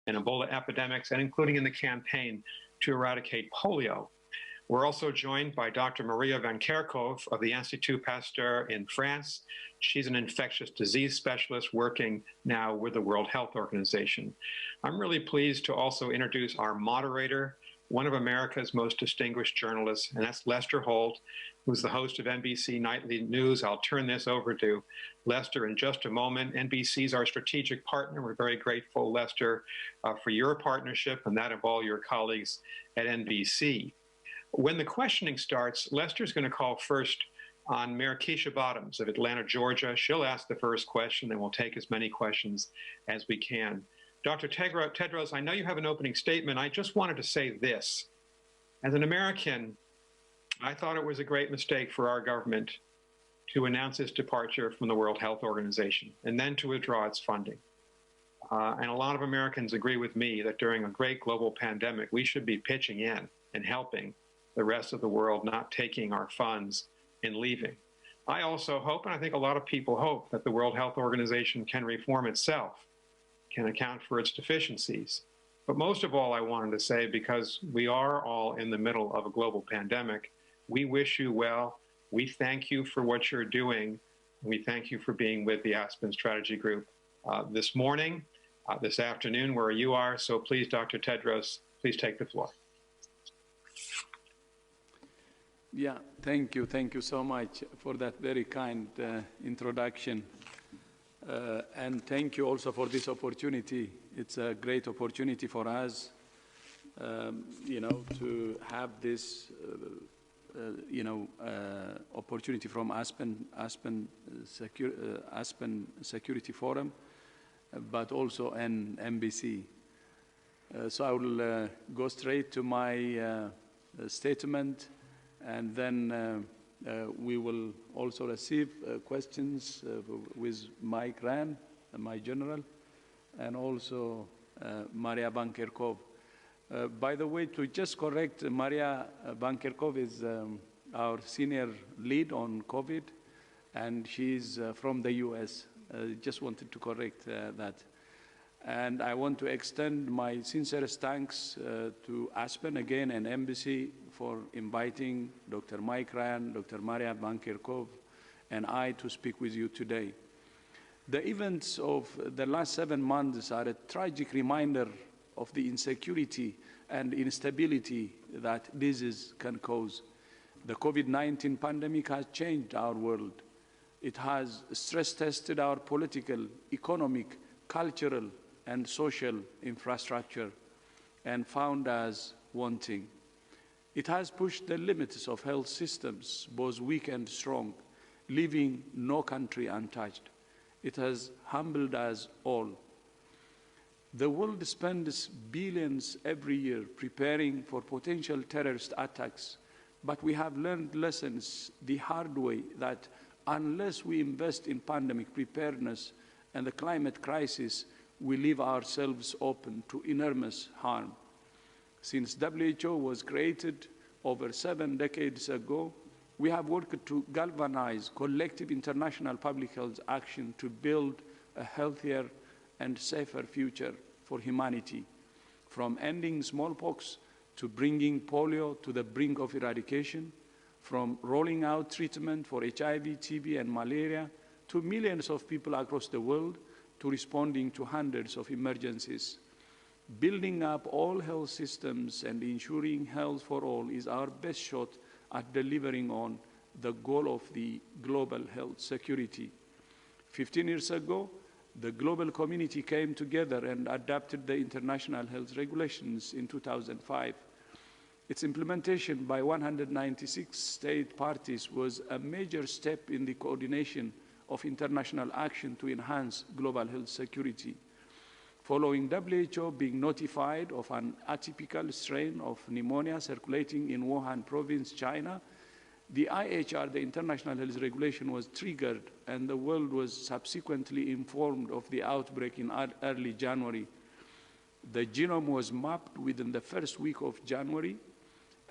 and Ebola epidemics, and including in the campaign to eradicate polio. We're also joined by Dr. Maria Van Kerkhove of the Institut Pasteur in France. She's an infectious disease specialist working now with the World Health Organization. I'm really pleased to also introduce our moderator, one of America's most distinguished journalists, and that's Lester Holt, who's the host of NBC Nightly News. I'll turn this over to Lester in just a moment. NBC is our strategic partner. We're very grateful, Lester, for your partnership and that of all your colleagues at NBC. When the questioning starts, Lester's going to call first on Mayor Keisha Bottoms of Atlanta, Georgia. She'll ask the first question, then we'll take as many questions as we can. Dr. Tedros, I know you have an opening statement. I just wanted to say this. As an American, I thought it was a great mistake for our government to announce its departure from the World Health Organization and then to withdraw its funding. And a lot of Americans agree with me that during a great global pandemic, we should be pitching in and helping the rest of the world, not taking our funds and leaving. I also hope, and I think a lot of people hope, that the World Health Organization can reform itself, can account for its deficiencies. But most of all, I wanted to say, because we are all in the middle of a global pandemic, we wish you well. We thank you for what you're doing. We thank you for being with the Aspen Strategy Group this morning, this afternoon, where you are. So please, Dr. Tedros, please take the floor. Yeah, thank you. Thank you so much for that very kind introduction. And thank you also for this opportunity. It's a great opportunity for us, to have this, opportunity from Aspen Security Forum, but also an NBC. So I will go straight to my statement, and then we will also receive questions with Mike Rand, my general, and also Maria Van Kerkhove. By the way, to just correct, Maria Van Kerkhove is our senior lead on COVID, and she's from the US. Just wanted to correct that. And I want to extend my sincerest thanks to Aspen again and Embassy for inviting Dr. Mike Ryan, Dr. Maria Van Kerkhove, and I to speak with you today. The events of the last 7 months are a tragic reminder of the insecurity and instability that disease can cause. The COVID-19 pandemic has changed our world. It has stress-tested our political, economic, cultural, and social infrastructure and found us wanting. It has pushed the limits of health systems, both weak and strong, leaving no country untouched. It has humbled us all. The world spends billions every year preparing for potential terrorist attacks, but we have learned lessons the hard way that unless we invest in pandemic preparedness and the climate crisis, we leave ourselves open to enormous harm. Since WHO was created over 7 decades ago, we have worked to galvanize collective international public health action to build a healthier and safer future for humanity, from ending smallpox to bringing polio to the brink of eradication, from rolling out treatment for HIV, TB, and malaria to millions of people across the world, to responding to hundreds of emergencies. Building up all health systems and ensuring health for all is our best shot at delivering on the goal of the global health security. 15 years ago, the global community came together and adopted the international health regulations in 2005. Its implementation by 196 state parties was a major step in the coordination of international action to enhance global health security. Following WHO being notified of an atypical strain of pneumonia circulating in Wuhan province, China, the IHR, the International Health Regulation, was triggered, and the world was subsequently informed of the outbreak in early January. The genome was mapped within the first week of January,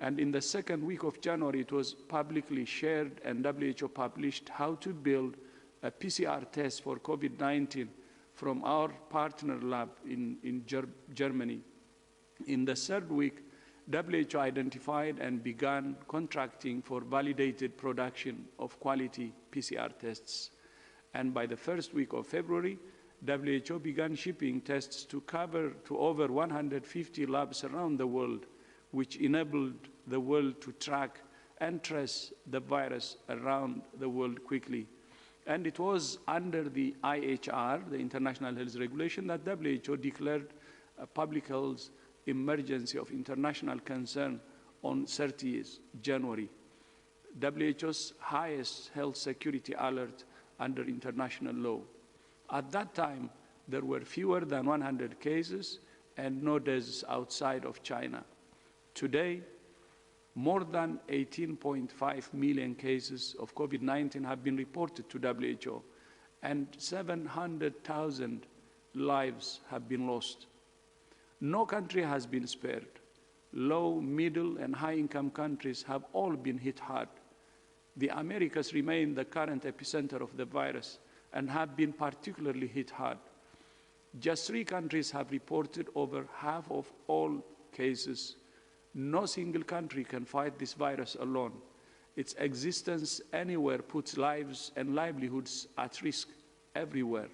and in the second week of January, it was publicly shared, and WHO published how to build a PCR test for COVID-19 from our partner lab in Germany. In the third week, WHO identified and began contracting for validated production of quality PCR tests. And by the first week of February, WHO began shipping tests to over 150 labs around the world, which enabled the world to track and trace the virus around the world quickly. And it was under the IHR, the International Health Regulation, that WHO declared a public health emergency of international concern on 30th January, WHO's highest health security alert under international law. At that time, there were fewer than 100 cases and no deaths outside of China. Today, more than 18.5 million cases of COVID-19 have been reported to WHO, and 700,000 lives have been lost. No country has been spared. Low, middle, and high-income countries have all been hit hard. The Americas remain the current epicenter of the virus and have been particularly hit hard. Just 3 countries have reported over half of all cases. No single country can fight this virus alone. Its existence anywhere puts lives and livelihoods at risk everywhere.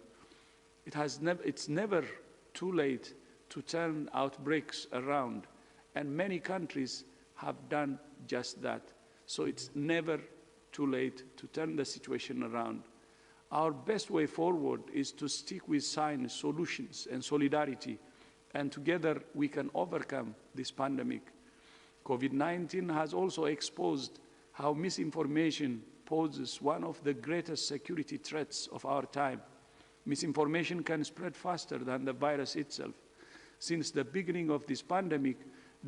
It's never too late to turn outbreaks around, and many countries have done just that. So it's never too late to turn the situation around. Our best way forward is to stick with science, solutions, and solidarity, and together we can overcome this pandemic. COVID-19 has also exposed how misinformation poses one of the greatest security threats of our time. Misinformation can spread faster than the virus itself. Since the beginning of this pandemic,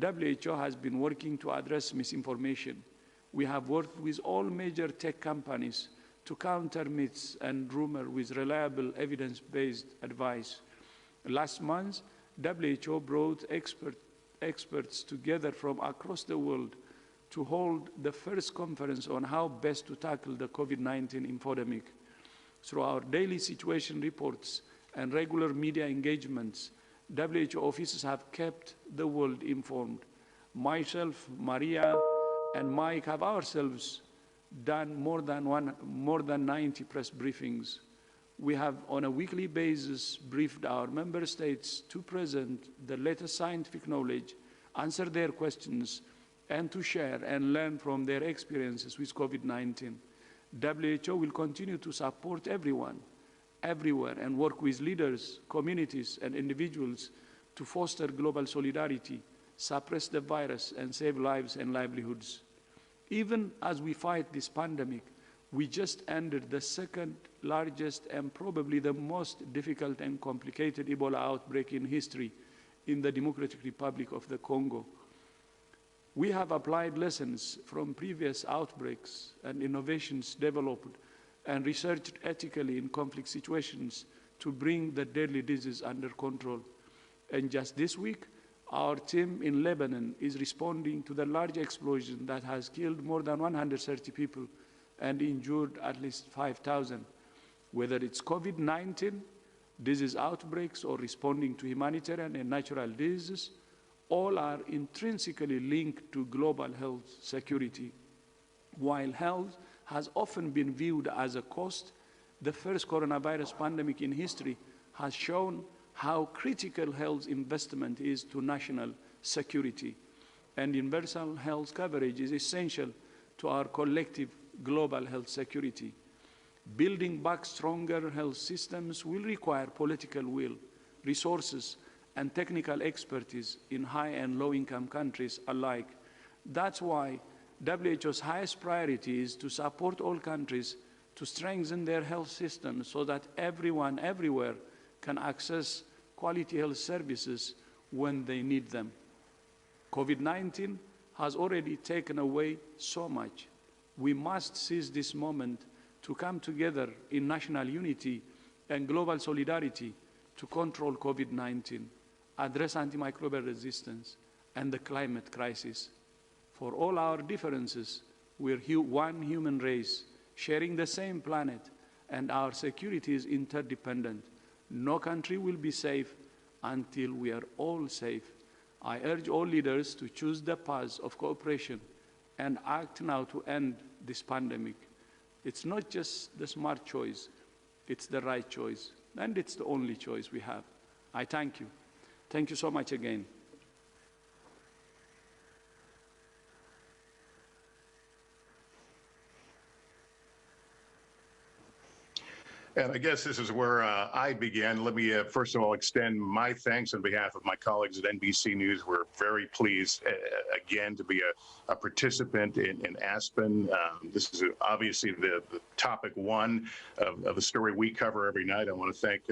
WHO has been working to address misinformation. We have worked with all major tech companies to counter myths and rumors with reliable evidence-based advice. Last month, WHO brought experts together from across the world to hold the first conference on how best to tackle the COVID-19 infodemic. Through our daily situation reports and regular media engagements, WHO officers have kept the world informed. Myself, Maria, and Mike have ourselves done more than 90 press briefings. We have, on a weekly basis, briefed our member states to present the latest scientific knowledge, answer their questions, and to share and learn from their experiences with COVID-19. WHO will continue to support everyone, everywhere, and work with leaders, communities, and individuals to foster global solidarity, suppress the virus, and save lives and livelihoods. Even as we fight this pandemic, we just ended the second largest and probably the most difficult and complicated Ebola outbreak in history in the Democratic Republic of the Congo. We have applied lessons from previous outbreaks and innovations developed and researched ethically in conflict situations to bring the deadly disease under control. And just this week, our team in Lebanon is responding to the large explosion that has killed more than 130 people and injured at least 5,000. Whether it's COVID-19, disease outbreaks, or responding to humanitarian and natural diseases, all are intrinsically linked to global health security. While health has often been viewed as a cost, the first coronavirus pandemic in history has shown how critical health investment is to national security. And universal health coverage is essential to our collective global health security. Building back stronger health systems will require political will, resources, and technical expertise in high and low-income countries alike. That's why WHO's highest priority is to support all countries to strengthen their health systems so that everyone, everywhere, can access quality health services when they need them. COVID-19 has already taken away so much. We must seize this moment to come together in national unity and global solidarity to control COVID-19, address antimicrobial resistance, and the climate crisis. For all our differences, we're one human race, sharing the same planet, and our security is interdependent. No country will be safe until we are all safe. I urge all leaders to choose the path of cooperation and act now to end this pandemic. It's not just the smart choice, it's the right choice, and it's the only choice we have. I thank you. Thank you so much again. And I guess this is where I begin. Let me first of all extend my thanks on behalf of my colleagues at NBC News. We're very pleased again to be a participant in Aspen. This is obviously the topic one of the story we cover every night. I want to thank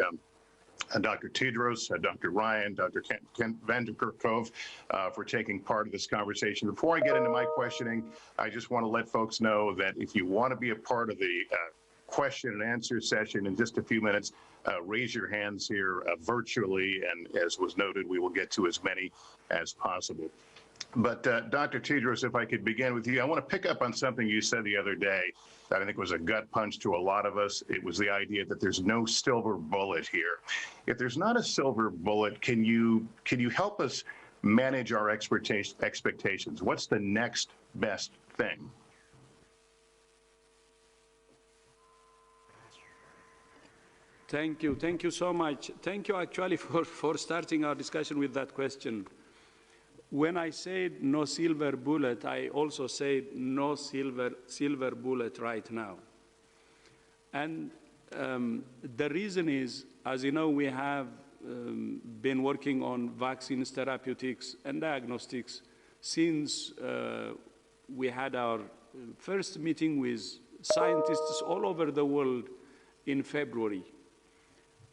Dr. Tedros, Dr. Ryan, Dr. Kent Vanderkerkove for taking part of this conversation. Before I get into my questioning, I just want to let folks know that if you want to be a part of the question and answer session in just a few minutes, raise your hands here virtually, and as was noted, we will get to as many as possible. But Dr. Tedros, if I could begin with you, I want to pick up on something you said the other day that I think was a gut punch to a lot of us. It was the idea that there's no silver bullet here. If there's not a silver bullet, can you help us manage our expectations? What's the next best thing? Thank you. Thank you so much. Thank you actually for starting our discussion with that question. When I said no silver bullet, I also said no silver bullet right now. And the reason is, as you know, we have been working on vaccines, therapeutics, and diagnostics since we had our first meeting with scientists all over the world in February.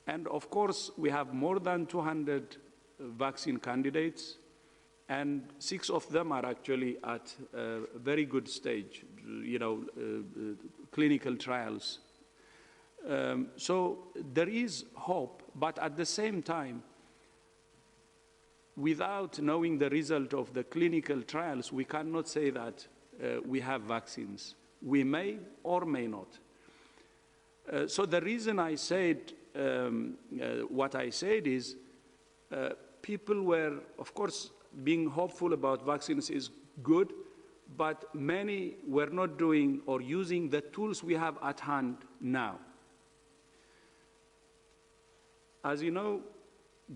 And of course, we have more than 200 vaccine candidates, and 6 of them are actually at a very good stage, clinical trials. So there is hope, but at the same time, without knowing the result of the clinical trials, we cannot say that we have vaccines. We may or may not. So the reason I said what I said is people were, of course, being hopeful about vaccines is good, but many were not doing or using the tools we have at hand now. As you know,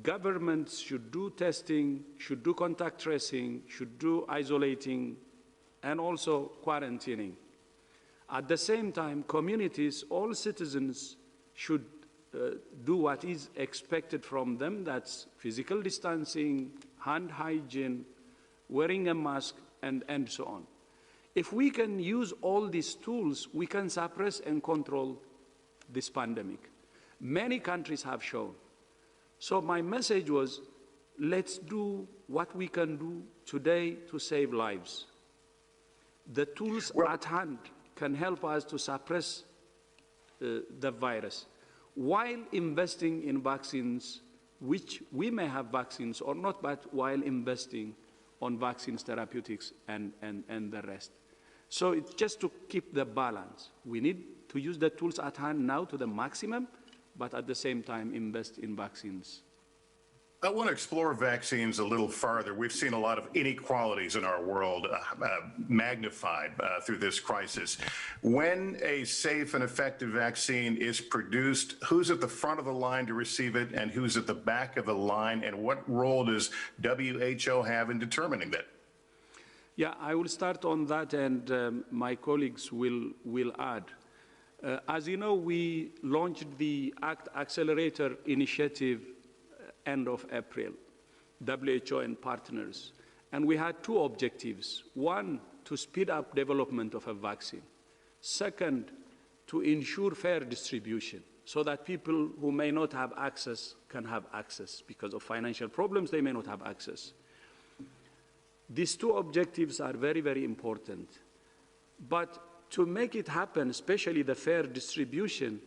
governments should do testing, should do contact tracing, should do isolating, and also quarantining. At the same time, communities, all citizens should do what is expected from them. That's physical distancing, hand hygiene, wearing a mask, and so on. If we can use all these tools, we can suppress and control this pandemic. Many countries have shown. So my message was, let's do what we can do today to save lives. The tools at hand can help us to suppress the virus, while investing in vaccines, which we may have vaccines or not, but while investing on vaccines, therapeutics, and the rest. So it's just to keep the balance. We need to use the tools at hand now to the maximum, but at the same time invest in vaccines. I want to explore vaccines a little farther. We've seen a lot of inequalities in our world magnified through this crisis. When a safe and effective vaccine is produced, who's at the front of the line to receive it, and who's at the back of the line, and what role does WHO have in determining that? Yeah, I will start on that, and my colleagues will add. As you know, we launched the ACT Accelerator initiative end of April, WHO and partners. And we had 2 objectives. One, to speed up development of a vaccine. Second, to ensure fair distribution so that people who may not have access can have access. Because of financial problems, they may not have access. These 2 objectives are very, very important. But to make it happen, especially the fair distribution,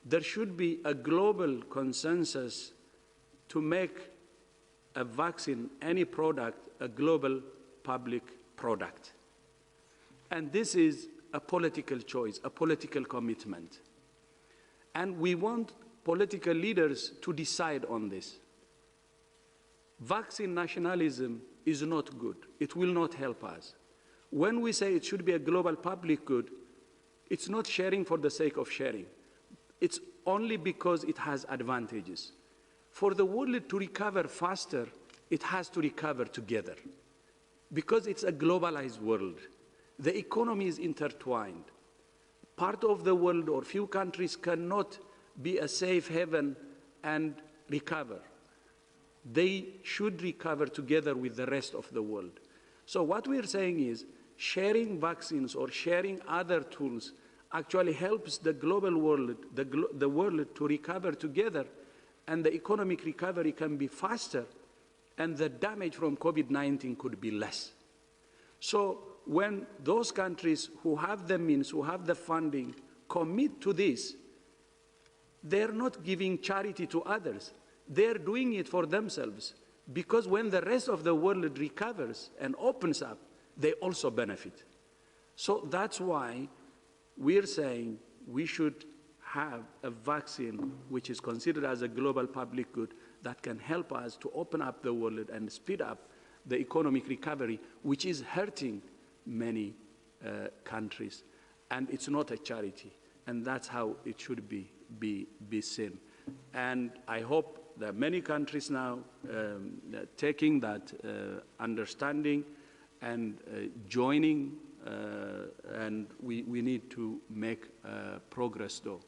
there should be a global consensus to make a vaccine, any product, a global public product. And this is a political choice, a political commitment. And we want political leaders to decide on this. Vaccine nationalism is not good. It will not help us. When we say it should be a global public good, it's not sharing for the sake of sharing. It's only because it has advantages. For the world to recover faster, it has to recover together. Because it's a globalized world. The economy is intertwined. Part of the world or few countries cannot be a safe haven and recover. They should recover together with the rest of the world. So what we're saying is sharing vaccines or sharing other tools actually helps the global world, the world to recover together, and the economic recovery can be faster, and the damage from COVID-19 could be less. So when those countries who have the means, who have the funding, commit to this, they're not giving charity to others. They're doing it for themselves, because when the rest of the world recovers and opens up, they also benefit. So that's why we're saying we should have a vaccine which is considered as a global public good that can help us to open up the world and speed up the economic recovery, which is hurting many countries. And it's not a charity, and that's how it should be seen. And I hope that many countries now taking that understanding and joining, and we need to make progress though,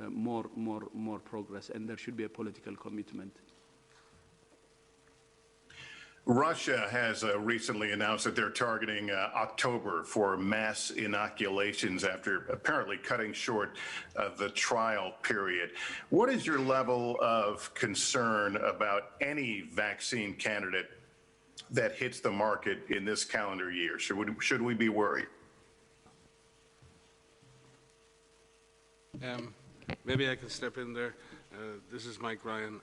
more progress, and there should be a political commitment. Russia has recently announced that they're targeting October for mass inoculations after apparently cutting short the trial period. What is your level of concern about any vaccine candidate that hits the market in this calendar year? Should we be worried? Maybe I can step in there. This is Mike Ryan.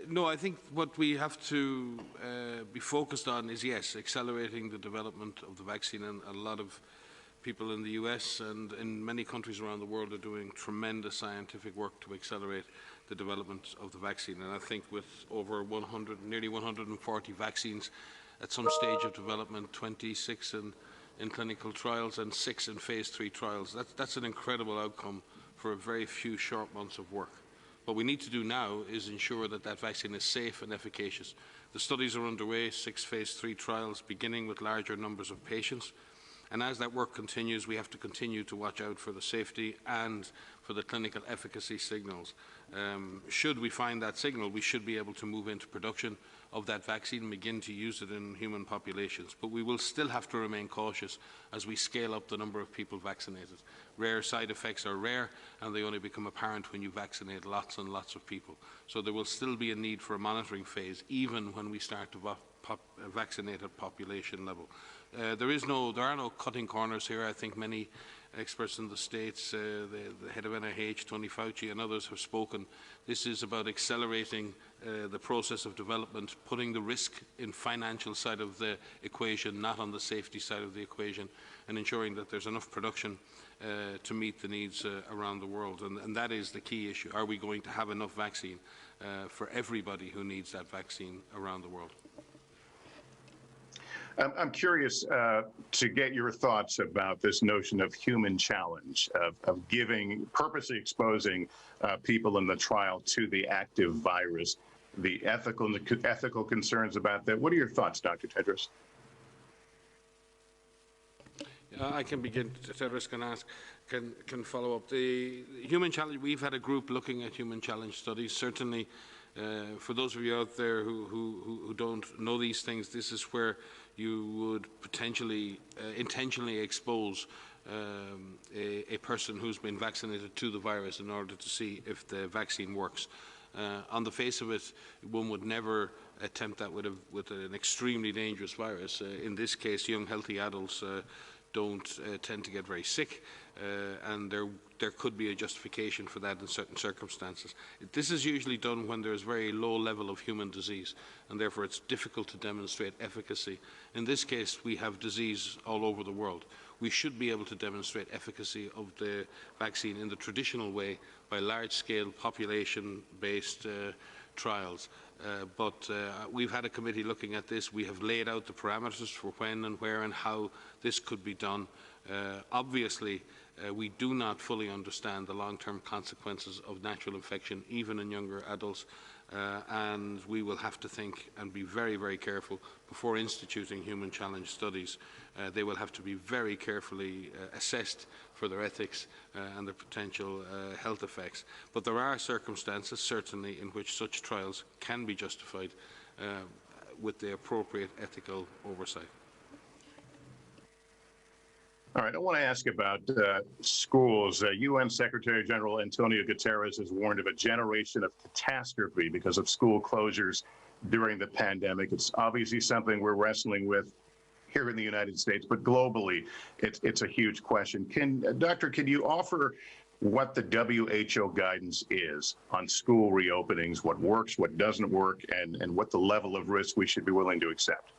No, I think what we have to be focused on is, yes, accelerating the development of the vaccine, and a lot of people in the US and in many countries around the world are doing tremendous scientific work to accelerate the development of the vaccine. And I think with over nearly 140 vaccines at some stage of development, 26 in clinical trials and 6 in phase 3 trials, that's an incredible outcome for a very few short months of work. What we need to do now is ensure that that vaccine is safe and efficacious. The studies are underway, 6 phase 3 trials, beginning with larger numbers of patients. And as that work continues, we have to continue to watch out for the safety and for the clinical efficacy signals. Should we find that signal, we should be able to move into production of that vaccine and begin to use it in human populations. But we will still have to remain cautious as we scale up the number of people vaccinated. Rare side effects are rare, and they only become apparent when you vaccinate lots and lots of people. So there will still be a need for a monitoring phase, even when we start to vaccinate at population level. There are no cutting corners here. I think many experts in the States, the head of NIH, Tony Fauci, and others have spoken. This is about accelerating the process of development, putting the risk in financial side of the equation, not on the safety side of the equation, and ensuring that there's enough production to meet the needs around the world. And that is the key issue. Are we going to have enough vaccine for everybody who needs that vaccine around the world? I'm curious to get your thoughts about this notion of human challenge, of purposely exposing people in the trial to the active virus, the ethical concerns about that. What are your thoughts, Dr. Tedros? I can begin. Tedros can follow up. The human challenge, we've had a group looking at human challenge studies. Certainly, for those of you out there who don't know these things, this is where you would potentially intentionally expose a person who's been vaccinated to the virus in order to see if the vaccine works. On the face of it, one would never attempt that with an extremely dangerous virus. In this case, young healthy adults don't tend to get very sick, and there could be a justification for that in certain circumstances. This is usually done when there's very low level of human disease, and therefore it's difficult to demonstrate efficacy. In this case, we have disease all over the world. we should be able to demonstrate efficacy of the vaccine in the traditional way by large-scale population-based trials. But we've had a committee looking at this. We have laid out the parameters for when and where and how this could be done. Obviously, we do not fully understand the long-term consequences of natural infection, even in younger adults, and we will have to think and be very, very careful before instituting human challenge studies. They will have to be very carefully assessed for their ethics and their potential health effects. But there are circumstances, certainly, in which such trials can be justified with the appropriate ethical oversight. All right, I want to ask about schools. UN Secretary General Antonio Guterres has warned of a generation of catastrophe because of school closures during the pandemic. It's obviously something we're wrestling with here in the United States, but globally, it's a huge question. Doctor, can you offer what the WHO guidance is on school reopenings, what works, what doesn't work, and what the level of risk we should be willing to accept?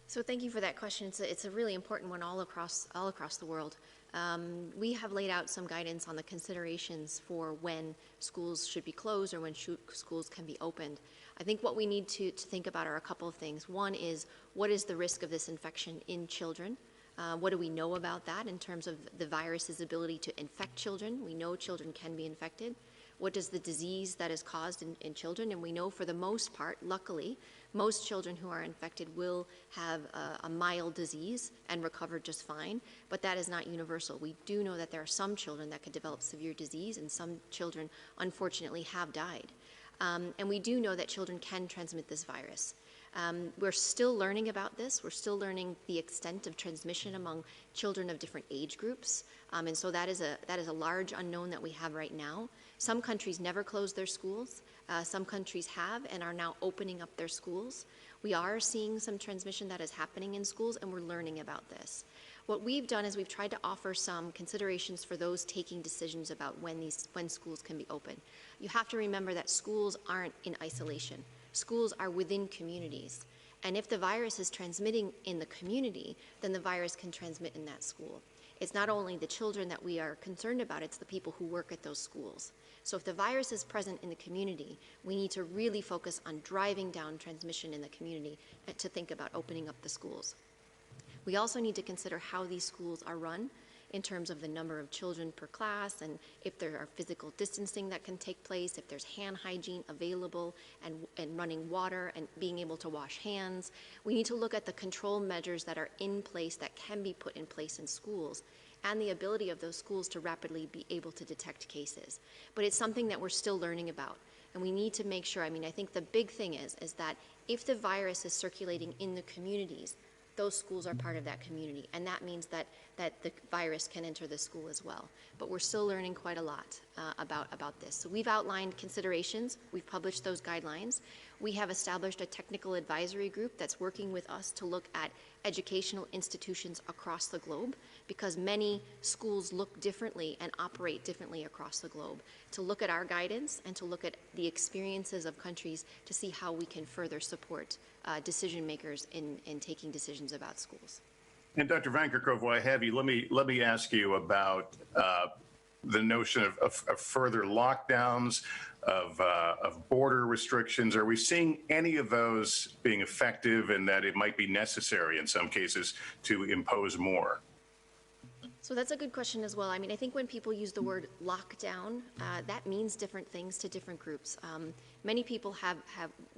So thank you for that question. It's a really important one all across the world. We have laid out some guidance on the considerations for when schools should be closed or when schools can be opened. I think what we need to think about are a couple of things. One is, what is the risk of this infection in children? What do we know about that in terms of the virus's ability to infect children? We know children can be infected. What is the disease that is caused in children? And we know for the most part, luckily, most children who are infected will have a mild disease and recover just fine, but that is not universal. We do know that there are some children that could develop severe disease, and some children, unfortunately, have died. And we do know that children can transmit this virus. We're still learning about this. We're still learning the extent of transmission among children of different age groups. And so that is a large unknown that we have right now. Some countries never closed their schools. Some countries have and are now opening up their schools. We are seeing some transmission that is happening in schools, and we're learning about this. What we've done is we've tried to offer some considerations for those taking decisions about when schools can be open. You have to remember that schools aren't in isolation. Schools are within communities. And if the virus is transmitting in the community, then the virus can transmit in that school. It's not only the children that we are concerned about, it's the people who work at those schools. So if the virus is present in the community, we need to really focus on driving down transmission in the community and to think about opening up the schools. We also need to consider how these schools are run in terms of the number of children per class, and if there are physical distancing that can take place, if there's hand hygiene available, and running water and being able to wash hands. We need to look at the control measures that are in place, that can be put in place in schools, and the ability of those schools to rapidly be able to detect cases. But it's something that we're still learning about, and we need to make sure, I think the big thing is that if the virus is circulating in the communities, those schools are part of that community, and that means that the virus can enter the school as well. But we're still learning quite a lot about this. So we've outlined considerations. We've published those guidelines. We have established a technical advisory group that's working with us to look at educational institutions across the globe, because many schools look differently and operate differently across the globe, to look at our guidance and to look at the experiences of countries to see how we can further support decision makers in taking decisions about schools. And Dr. Van Kerkhove, while I have you, let me ask you about the notion of further lockdowns, of border restrictions. Are we seeing any of those being effective, and that it might be necessary in some cases to impose more? So that's a good question as well. I think when people use the word lockdown, that means different things to different groups. Many people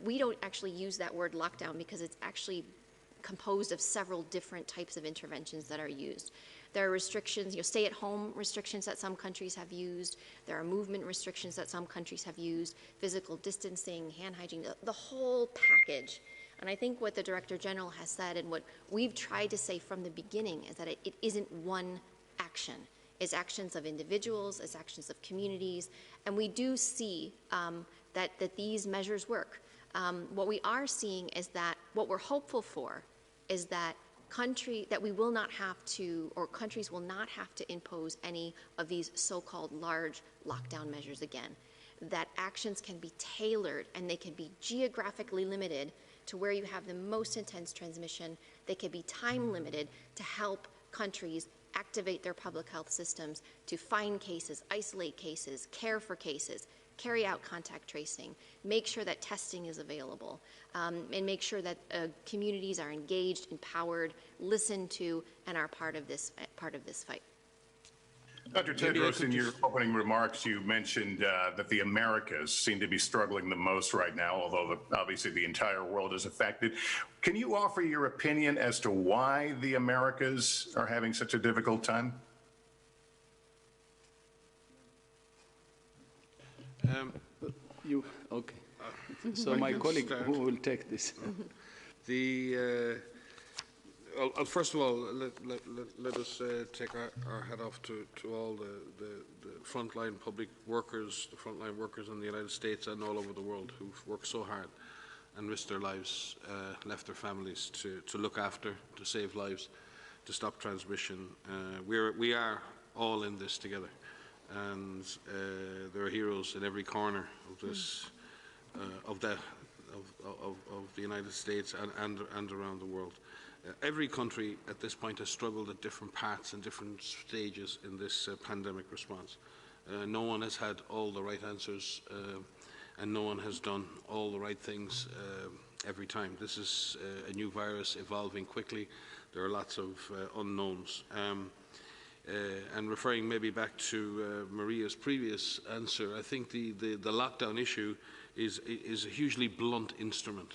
we don't actually use that word lockdown because it's actually composed of several different types of interventions that are used. There are restrictions, stay-at-home restrictions that some countries have used. There are movement restrictions that some countries have used, physical distancing, hand hygiene, the whole package. And I think what the Director General has said, and what we've tried to say from the beginning, is that it isn't one action. It's actions of individuals, it's actions of communities, and we do see that these measures work. What we are seeing is that what we're hopeful for is that we will not have to, or countries will not have to impose any of these so-called large lockdown measures again. that actions can be tailored and they can be geographically limited to where you have the most intense transmission. They can be time limited to help countries activate their public health systems to find cases, isolate cases, care for cases, carry out contact tracing, make sure that testing is available, and make sure that communities are engaged, empowered, listened to, and are part of this fight. Dr. Tedros, in your opening remarks, you mentioned that the Americas seem to be struggling the most right now, although obviously the entire world is affected. Can you offer your opinion as to why the Americas are having such a difficult time? Okay. So my colleague who will take this. First of all, let us take our hat off to all the frontline public workers, the frontline workers in the United States and all over the world who've worked so hard and risked their lives, left their families to look after, to save lives, to stop transmission. We are all in this together, and there are heroes in every corner of this, of the United States and around the world. Every country at this point has struggled at different parts and different stages in this pandemic response. No one has had all the right answers, and no one has done all the right things every time. This is a new virus evolving quickly. There are lots of unknowns. And referring maybe back to Maria's previous answer, I think the lockdown issue is a hugely blunt instrument.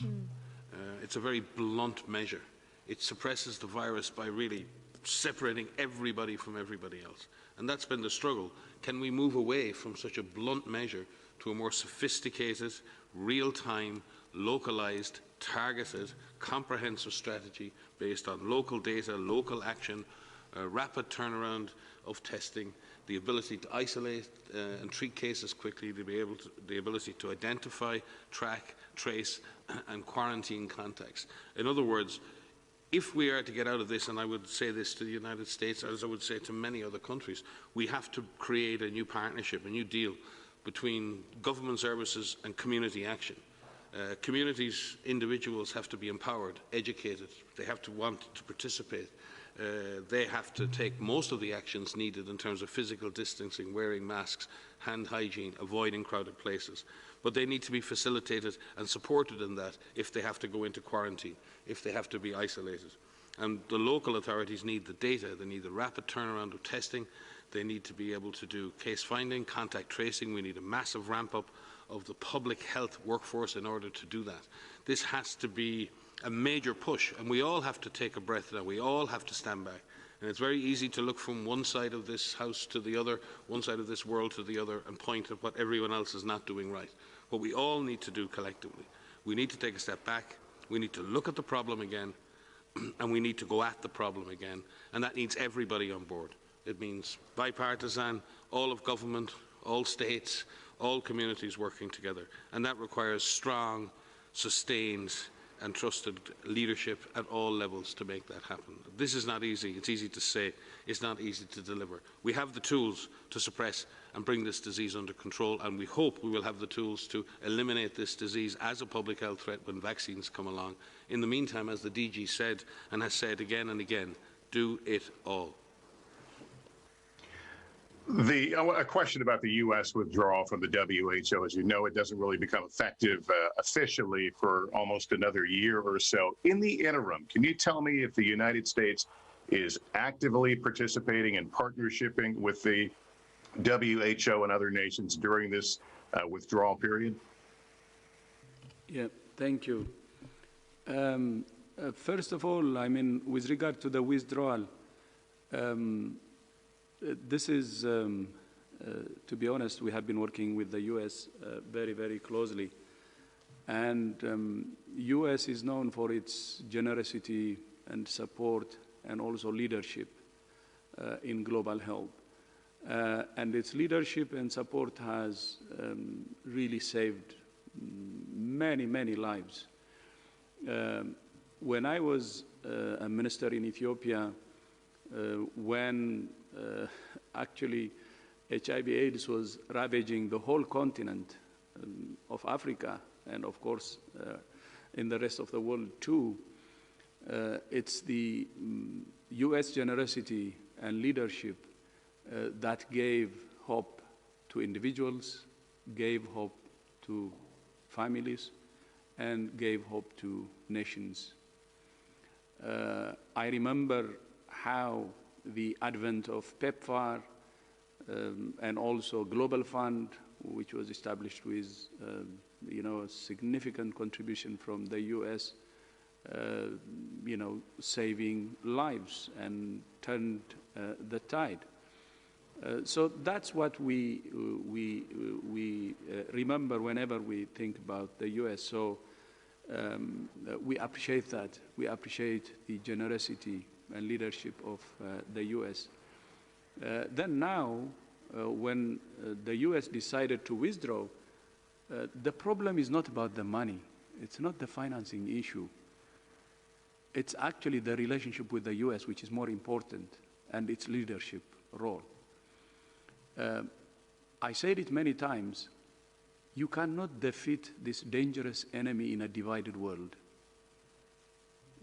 It's a very blunt measure. It suppresses the virus by really separating everybody from everybody else. And that's been the struggle. Can we move away from such a blunt measure to a more sophisticated, real-time, localized, targeted, comprehensive strategy based on local data, local action, rapid turnaround of testing, the ability to isolate and treat cases quickly, the ability to identify, track, trace, and quarantine contacts. In other words, if we are to get out of this, and I would say this to the United States, as I would say to many other countries, we have to create a new partnership, a new deal between government services and community action. Communities, individuals have to be empowered, educated, they have to want to participate. They have to take most of the actions needed in terms of physical distancing, wearing masks, hand hygiene, avoiding crowded places. But they need to be facilitated and supported in that if they have to go into quarantine, if they have to be isolated. And the local authorities need the data, they need the rapid turnaround of testing, they need to be able to do case finding, contact tracing, we need a massive ramp up of the public health workforce in order to do that. This has to be a major push, and we all have to take a breath now, we all have to stand back. And it's very easy to look from one side of this house to the other, one side of this world to the other, and point at what everyone else is not doing right. What we all need to do collectively, we need to take a step back, we need to look at the problem again, and we need to go at the problem again, and that needs everybody on board. It means bipartisan, all of government, all states, all communities working together, and that requires strong, sustained, and trusted leadership at all levels to make that happen. This is not easy. It's easy to say. It's not easy to deliver. We have the tools to suppress and bring this disease under control, and we hope we will have the tools to eliminate this disease as a public health threat when vaccines come along. In the meantime, as the DG said and has said again and again, do it all. A question about the U.S. withdrawal from the WHO. As you know, it doesn't really become effective officially for almost another year or so. In the interim, can you tell me if the United States is actively participating and partnershiping with the WHO and other nations during this withdrawal period? Yeah, thank you. First of all, I mean, with regard to the withdrawal, this is, to be honest, we have been working with the U.S. Very, very closely. And U.S. is known for its generosity and support and also leadership in global health. And its leadership and support has really saved many, many lives. When I was a minister in Ethiopia, when actually HIV/AIDS was ravaging the whole continent of Africa, and of course in the rest of the world too. It's the US generosity and leadership that gave hope to individuals, gave hope to families, and gave hope to nations. I remember how the advent of PEPFAR and also Global Fund, which was established with a significant contribution from the US, saving lives and turned the tide. So that's what we remember whenever we think about the US. So we appreciate that. We appreciate the generosity and leadership of the US. Then now, when the US decided to withdraw, the problem is not about the money. It's not the financing issue. It's actually the relationship with the US which is more important, and its leadership role. I said it many times, you cannot defeat this dangerous enemy in a divided world.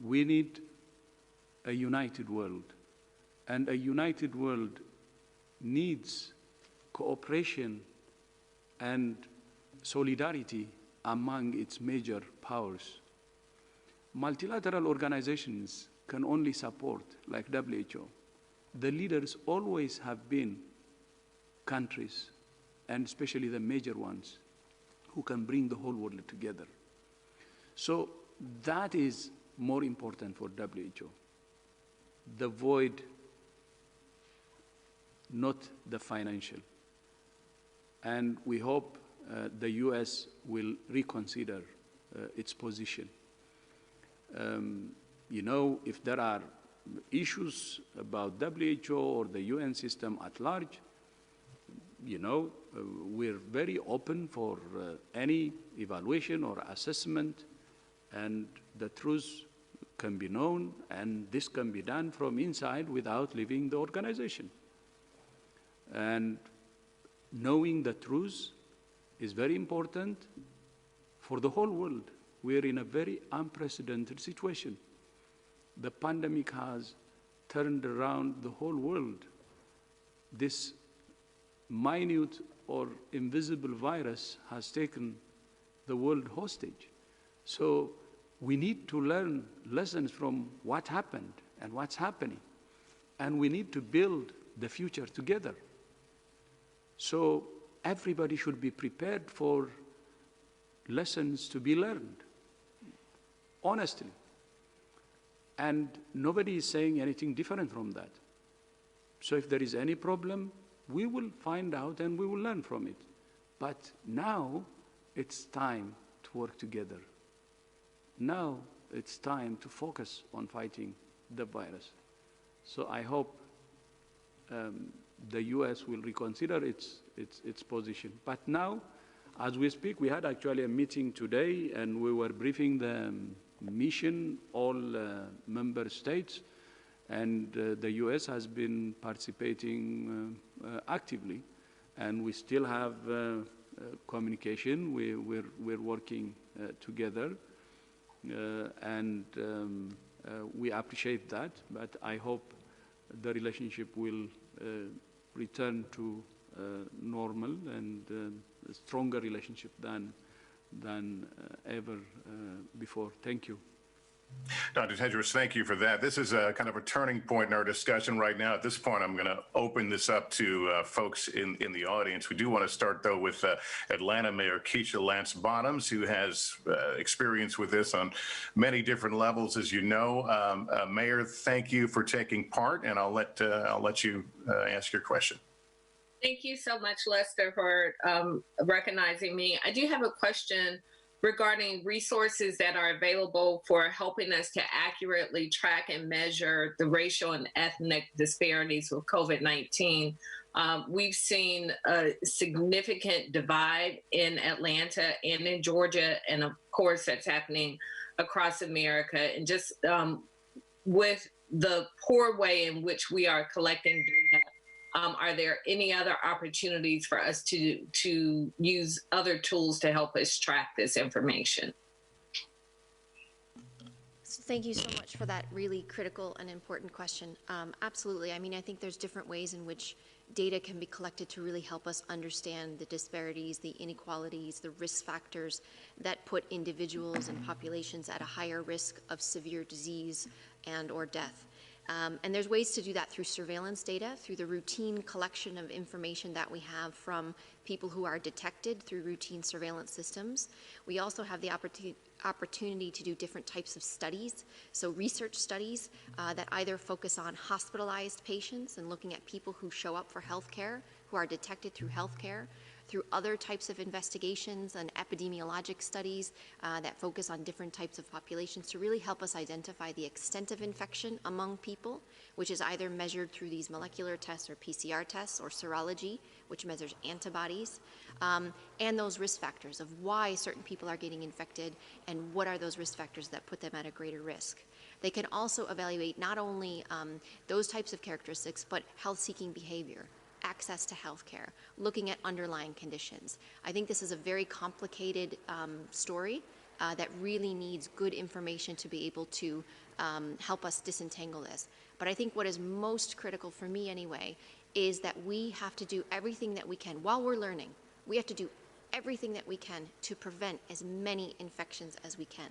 We need a united world, and a united world needs cooperation and solidarity among its major powers. Multilateral organizations can only support, like WHO. The leaders always have been countries, and especially the major ones, who can bring the whole world together. So that is more important for WHO. The void, not the financial. And we hope the US will reconsider its position. If there are issues about WHO or the UN system at large, we're very open for any evaluation or assessment, and the truth can be known, and this can be done from inside without leaving the organization. And knowing the truth is very important for the whole world. We're in a very unprecedented situation. The pandemic has turned around the whole world. This minute or invisible virus has taken the world hostage. So we need to learn lessons from what happened and what's happening. And we need to build the future together. So everybody should be prepared for lessons to be learned, honestly. And nobody is saying anything different from that. So if there is any problem, we will find out and we will learn from it. But now it's time to work together. Now it's time to focus on fighting the virus. So I hope the US will reconsider its position. But now, as we speak, we had actually a meeting today, and we were briefing the mission, all member states, and the US has been participating actively, and we still have communication. We're working together, and we appreciate that, but I hope the relationship will return to normal and a stronger relationship than ever before. Thank you. Dr. Tedros, thank you for that. This is a kind of a turning point in our discussion right now. At this point, I'm going to open this up to folks in the audience. We do want to start, though, with Atlanta Mayor Keisha Lance Bottoms, who has experience with this on many different levels, as you know. Mayor, thank you for taking part, and I'll let you ask your question. Thank you so much, Lester, for recognizing me. I do have a question regarding resources that are available for helping us to accurately track and measure the racial and ethnic disparities with COVID-19. We've seen a significant divide in Atlanta and in Georgia, and of course that's happening across America. And just with the poor way in which we are collecting data Are there any other opportunities for us to use other tools to help us track this information? Thank you so much for that really critical and important question. Absolutely. I mean, I think there's different ways in which data can be collected to really help us understand the disparities, the inequalities, the risk factors that put individuals and populations at a higher risk of severe disease and or death. And there's ways to do that through surveillance data, through the routine collection of information that we have from people who are detected through routine surveillance systems. We also have the opportunity to do different types of studies, so research studies that either focus on hospitalized patients and looking at people who show up for healthcare, who are detected through healthcare, through other types of investigations and epidemiologic studies that focus on different types of populations to really help us identify the extent of infection among people, which is either measured through these molecular tests or PCR tests or serology, which measures antibodies, and those risk factors of why certain people are getting infected and what are those risk factors that put them at a greater risk. They can also evaluate not only those types of characteristics, but health-seeking behavior, access to healthcare, looking at underlying conditions. I think this is a very complicated story that really needs good information to be able to help us disentangle this. But I think what is most critical for me anyway is that we have to do everything that we can while we're learning. We have to do everything that we can to prevent as many infections as we can.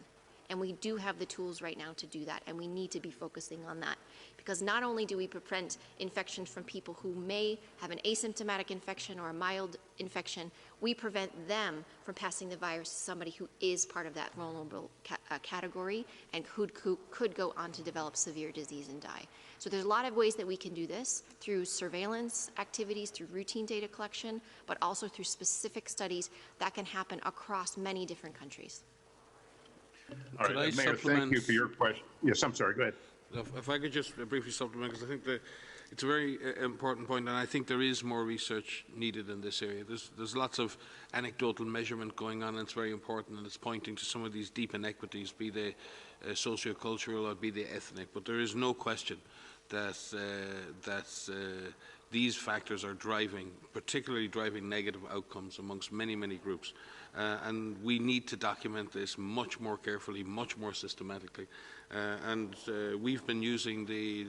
And we do have the tools right now to do that, and we need to be focusing on that. Because not only do we prevent infections from people who may have an asymptomatic infection or a mild infection, we prevent them from passing the virus to somebody who is part of that vulnerable category and could go on to develop severe disease and die. So there's a lot of ways that we can do this through surveillance activities, through routine data collection, but also through specific studies that can happen across many different countries. All right, Mayor, thank you for your question. Yes, I'm sorry, go ahead. If I could just briefly supplement, because I think that it's a very important point, and I think there is more research needed in this area. There's lots of anecdotal measurement going on, and it's very important, and it's pointing to some of these deep inequities, be they socio-cultural or be they ethnic. But there is no question that these factors are particularly driving negative outcomes amongst many, many groups. And we need to document this much more carefully, much more systematically. And we've been using the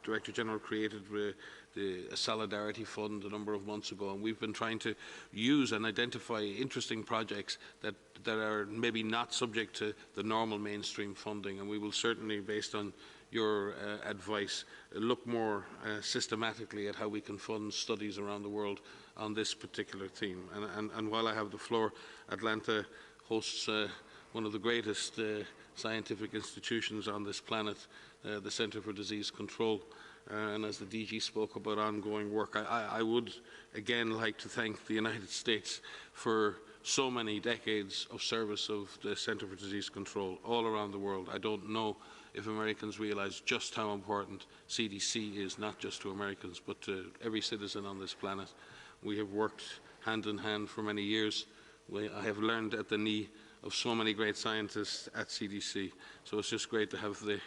Director General created a Solidarity Fund a number of months ago, and we've been trying to use and identify interesting projects that are maybe not subject to the normal mainstream funding, and we will certainly, based on your advice, look more systematically at how we can fund studies around the world on this particular theme. And while I have the floor, Atlanta hosts one of the greatest scientific institutions on this planet, the Center for Disease Control. And as the DG spoke about ongoing work, I would again like to thank the United States for so many decades of service of the Center for Disease Control all around the world. I don't know if Americans realize just how important CDC is, not just to Americans, but to every citizen on this planet. We have worked hand in hand for many years. I have learned at the knee of so many great scientists at CDC. So it's just great to have the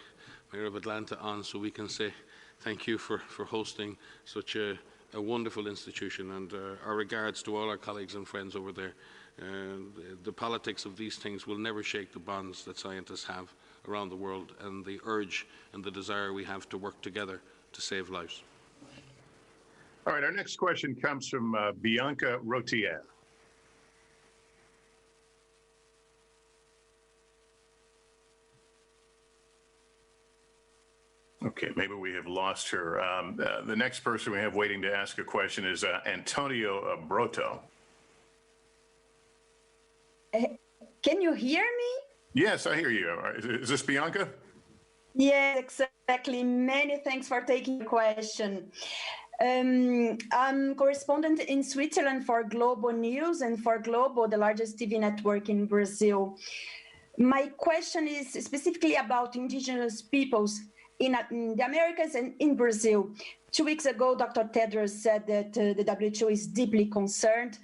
Mayor of Atlanta on so we can say thank you for hosting such a wonderful institution, and our regards to all our colleagues and friends over there. The politics of these things will never shake the bonds that scientists have around the world and the urge and the desire we have to work together to save lives. All right, our next question comes from Bianca Rotier. Okay, maybe we have lost her. The next person we have waiting to ask a question is Antonio Broto. Can you hear me? Yes, I hear you. Is this Bianca? Yes, exactly. Many thanks for taking the question. I'm correspondent in Switzerland for Globo News and for Globo, the largest TV network in Brazil. My question is specifically about indigenous peoples in the Americas and in Brazil. 2 weeks ago, Dr. Tedros said that the WHO is deeply concerned.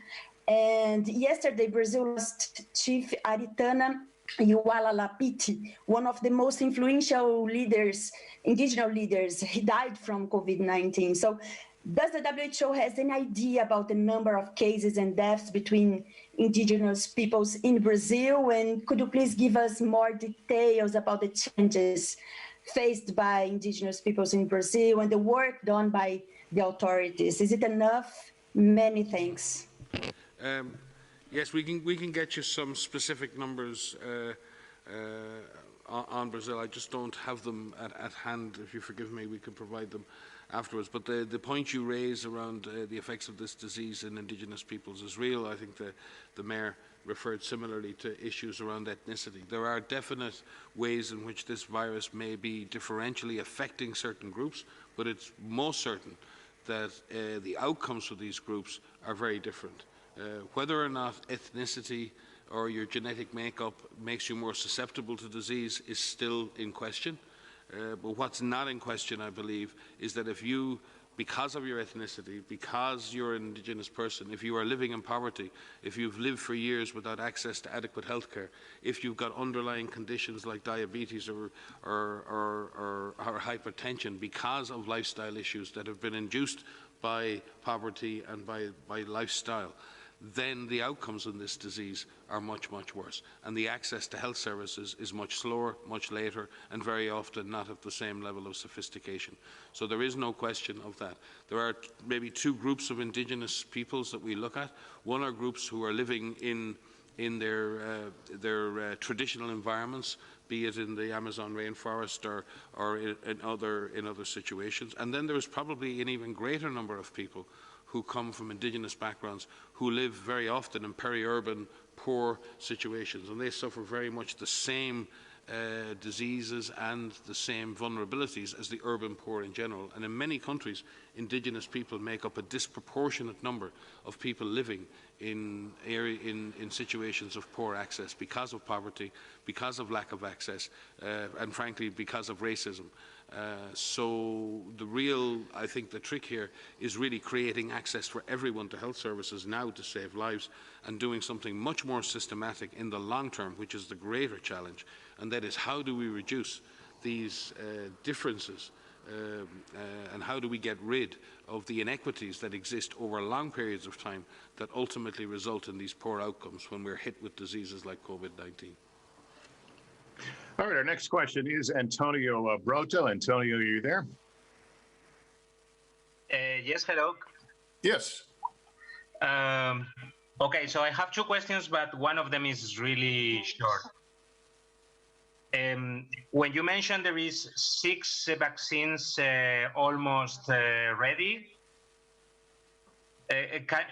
And yesterday, Brazil lost Chief Aritana Uwalapiti, one of the most influential leaders, indigenous leaders. He died from COVID-19. So Does the WHO has an idea about the number of cases and deaths between indigenous peoples in Brazil? And could you please give us more details about the challenges faced by indigenous peoples in Brazil and the work done by the authorities? Is it enough? Many thanks. Yes, we can get you some specific numbers on Brazil. I just don't have them at hand. If you forgive me, we can provide them afterwards. But the point you raise around the effects of this disease in indigenous peoples is real. I think the Mayor referred similarly to issues around ethnicity. There are definite ways in which this virus may be differentially affecting certain groups, but it's most certain that the outcomes for these groups are very different. Whether or not ethnicity or your genetic makeup makes you more susceptible to disease is still in question. But what's not in question, I believe, is that if you, because of your ethnicity, because you're an indigenous person, if you are living in poverty, if you've lived for years without access to adequate health care, if you've got underlying conditions like diabetes or hypertension because of lifestyle issues that have been induced by poverty and by lifestyle, then the outcomes in this disease are much, much worse. And the access to health services is much slower, much later, and very often not at the same level of sophistication. So there is no question of that. There are maybe two groups of indigenous peoples that we look at. One are groups who are living in their traditional environments, be it in the Amazon rainforest or in other situations. And then there is probably an even greater number of people who come from indigenous backgrounds, who live very often in peri-urban, poor situations, and they suffer very much the same diseases and the same vulnerabilities as the urban poor in general. And in many countries, indigenous people make up a disproportionate number of people living in situations of poor access because of poverty, because of lack of access, and frankly, because of racism. So I think the trick here is really creating access for everyone to health services now to save lives, and doing something much more systematic in the long term, which is the greater challenge, and that is how do we reduce these differences and how do we get rid of the inequities that exist over long periods of time that ultimately result in these poor outcomes when we're hit with diseases like COVID-19. All right, our next question is Antonio Broto. Antonio, are you there? Yes, hello. Yes. Okay, so I have two questions, but one of them is really short. When you mentioned there is 6 vaccines almost ready,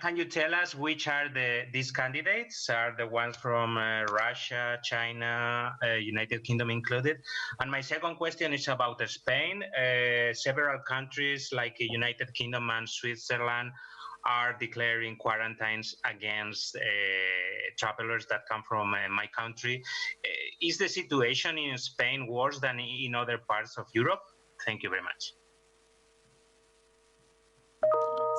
can you tell us which are these candidates? Are the ones from Russia, China, United Kingdom included? And my second question is about Spain. Several countries like United Kingdom and Switzerland are declaring quarantines against travelers that come from my country. Is the situation in Spain worse than in other parts of Europe? Thank you very much.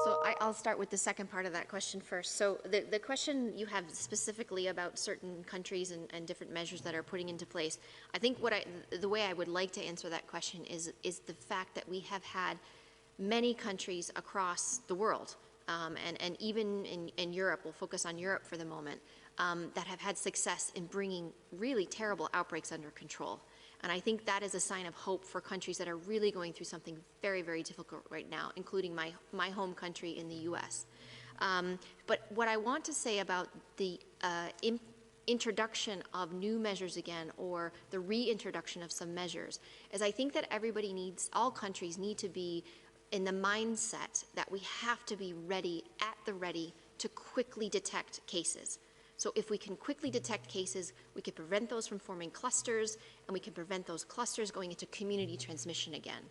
So I'll start with the second part of that question first. So the question you have specifically about certain countries and different measures that are putting into place, I think the way I would like to answer that question is the fact that we have had many countries across the world, and even in Europe, we'll focus on Europe for the moment, that have had success in bringing really terrible outbreaks under control. And I think that is a sign of hope for countries that are really going through something very, very difficult right now, including my home country in the US. But what I want to say about the introduction of new measures again, or the reintroduction of some measures, is I think that all countries need to be in the mindset that we have to be ready, at the ready, to quickly detect cases. So if we can quickly detect cases, we can prevent those from forming clusters, and we can prevent those clusters going into community transmission again.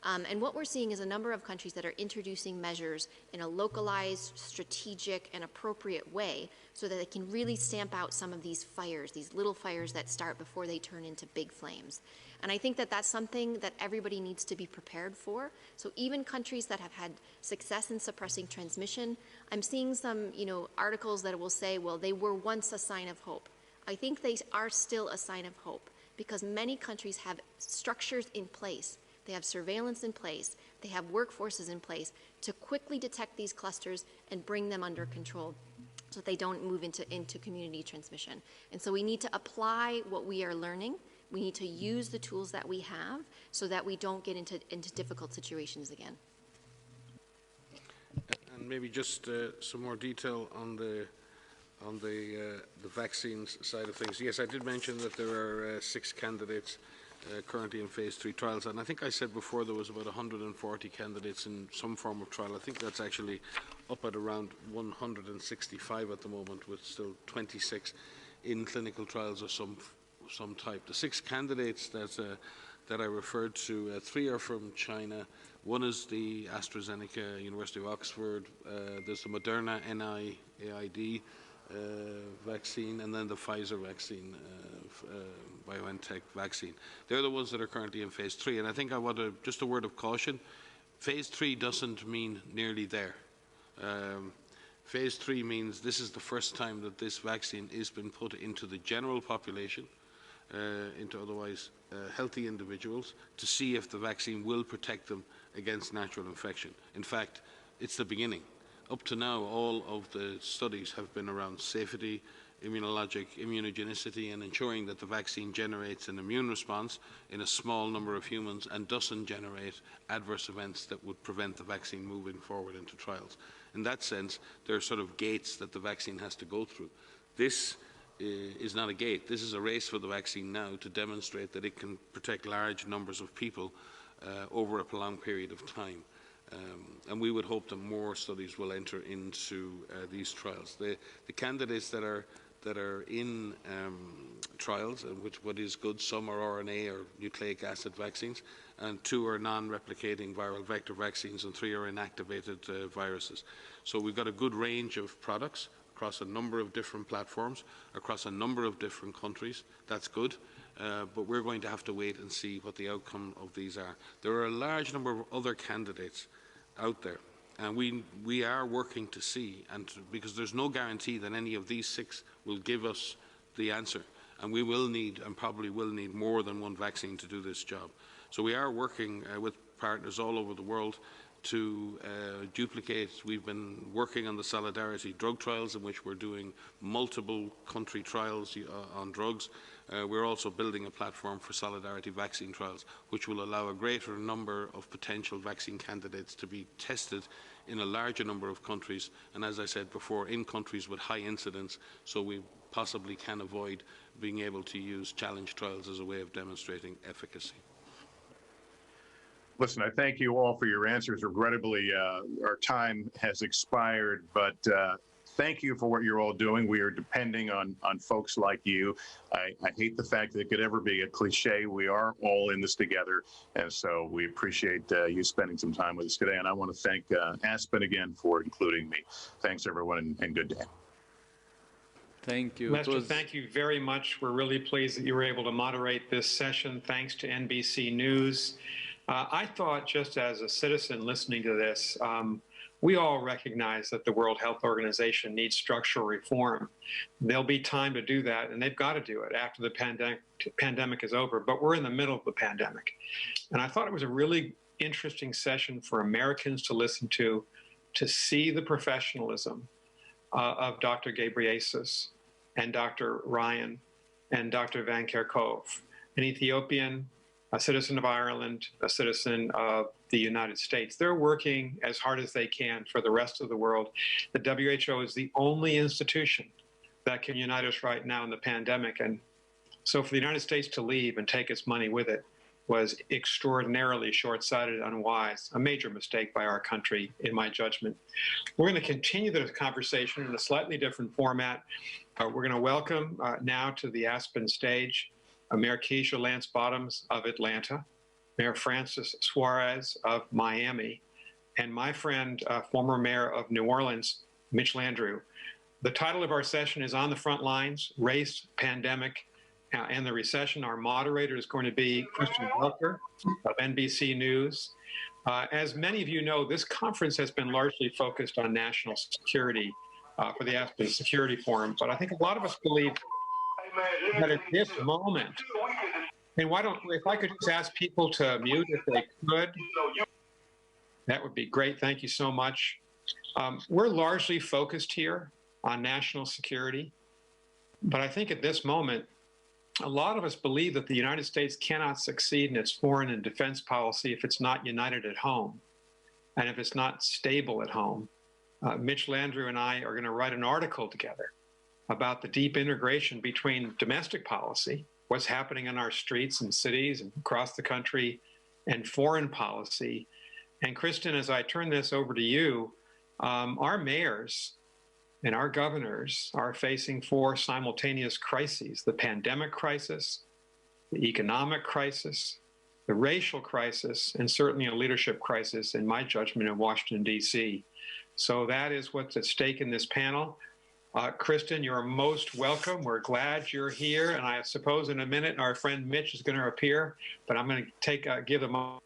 And what we're seeing is a number of countries that are introducing measures in a localized, strategic, and appropriate way so that they can really stamp out some of these fires, these little fires that start before they turn into big flames. And I think that that's something that everybody needs to be prepared for. So even countries that have had success in suppressing transmission, I'm seeing some, articles that will say, well, they were once a sign of hope. I think they are still a sign of hope because many countries have structures in place. They have surveillance in place. They have workforces in place to quickly detect these clusters and bring them under control so that they don't move into community transmission. And so we need to apply what we are learning. We need to use the tools that we have so that we don't get into difficult situations again. And maybe just some more detail on the vaccines side of things. Yes, I did mention that there are 6 candidates currently in phase 3 trials, and I think I said before there was about 140 candidates in some form of trial. I think that's actually up at around 165 at the moment, with still 26 in clinical trials of some type. The 6 candidates that I referred to, 3 are from China. One is the AstraZeneca, University of Oxford. There's the Moderna NIAID vaccine, and then the Pfizer vaccine, BioNTech vaccine. They're the ones that are currently in phase 3. And I think I want to, just a word of caution, phase 3 doesn't mean nearly there. Phase 3 means this is the first time that this vaccine has been put into the general population, into otherwise healthy individuals, to see if the vaccine will protect them against natural infection. In fact, it's the beginning. Up to now, all of the studies have been around safety, immunologic immunogenicity, and ensuring that the vaccine generates an immune response in a small number of humans and doesn't generate adverse events that would prevent the vaccine moving forward into trials. In that sense, there are sort of gates that the vaccine has to go through. This is not a gate. This is a race for the vaccine now to demonstrate that it can protect large numbers of people over a prolonged period of time. And we would hope that more studies will enter into these trials. The candidates that are in trials, which what is good, some are RNA or nucleic acid vaccines, and 2 are non-replicating viral vector vaccines, and 3 are inactivated viruses. So we've got a good range of products across a number of different platforms, across a number of different countries. That's good. But we're going to have to wait and see what the outcome of these are. There are a large number of other candidates out there, and we are working to see, because there's no guarantee that any of these 6 will give us the answer, and we will need, and probably will need, more than one vaccine to do this job. So we are working with partners all over the world to duplicate. We've been working on the solidarity drug trials, in which we're doing multiple country trials on drugs. We're also building a platform for solidarity vaccine trials, which will allow a greater number of potential vaccine candidates to be tested in a larger number of countries, and as I said before, in countries with high incidence, so we possibly can avoid being able to use challenge trials as a way of demonstrating efficacy. Listen, I thank you all for your answers. Regrettably, our time has expired, but thank you for what you're all doing. We are depending on folks like you. I hate the fact that it could ever be a cliche. We are all in this together, and so we appreciate you spending some time with us today. And I want to thank Aspen again for including me. Thanks, everyone, and good day. Thank you. Lester, thank you very much. We're really pleased that you were able to moderate this session. Thanks to NBC News. I thought, just as a citizen listening to this, we all recognize that the World Health Organization needs structural reform. There'll be time to do that, and they've got to do it after the pandemic is over, but we're in the middle of the pandemic. And I thought it was a really interesting session for Americans to listen to see the professionalism of Dr. Ghebreyesus and Dr. Ryan and Dr. Van Kerkhove, an Ethiopian, a citizen of Ireland, a citizen of the United States. They're working as hard as they can for the rest of the world. The WHO is the only institution that can unite us right now in the pandemic. And so for the United States to leave and take its money with it was extraordinarily short-sighted, unwise, a major mistake by our country, in my judgment. We're going to continue this conversation in a slightly different format. We're going to welcome now to the Aspen stage Mayor Keisha Lance Bottoms of Atlanta, Mayor Francis Suarez of Miami, and my friend, former Mayor of New Orleans, Mitch Landrieu. The title of our session is On the Front Lines, Race, Pandemic, and the Recession. Our moderator is going to be Christian Welker of NBC News. As many of you know, this conference has been largely focused on national security for the Aspen Security Forum, but I think a lot of us believe that at this moment, and if I could just ask people to mute if they could. That would be great. Thank you so much. We're largely focused here on national security, but I think at this moment, a lot of us believe that the United States cannot succeed in its foreign and defense policy if it's not united at home and if it's not stable at home. Mitch Landrieu and I are going to write an article together about the deep integration between domestic policy, what's happening in our streets and cities and across the country, and foreign policy. And Kristen, as I turn this over to you, our mayors and our governors are facing four simultaneous crises: the pandemic crisis, the economic crisis, the racial crisis, and certainly a leadership crisis, in my judgment, in Washington, D.C. So that is what's at stake in this panel. Kristen, you're most welcome. We're glad you're here. And I suppose in a minute, our friend Mitch is going to appear, but I'm going to give a moment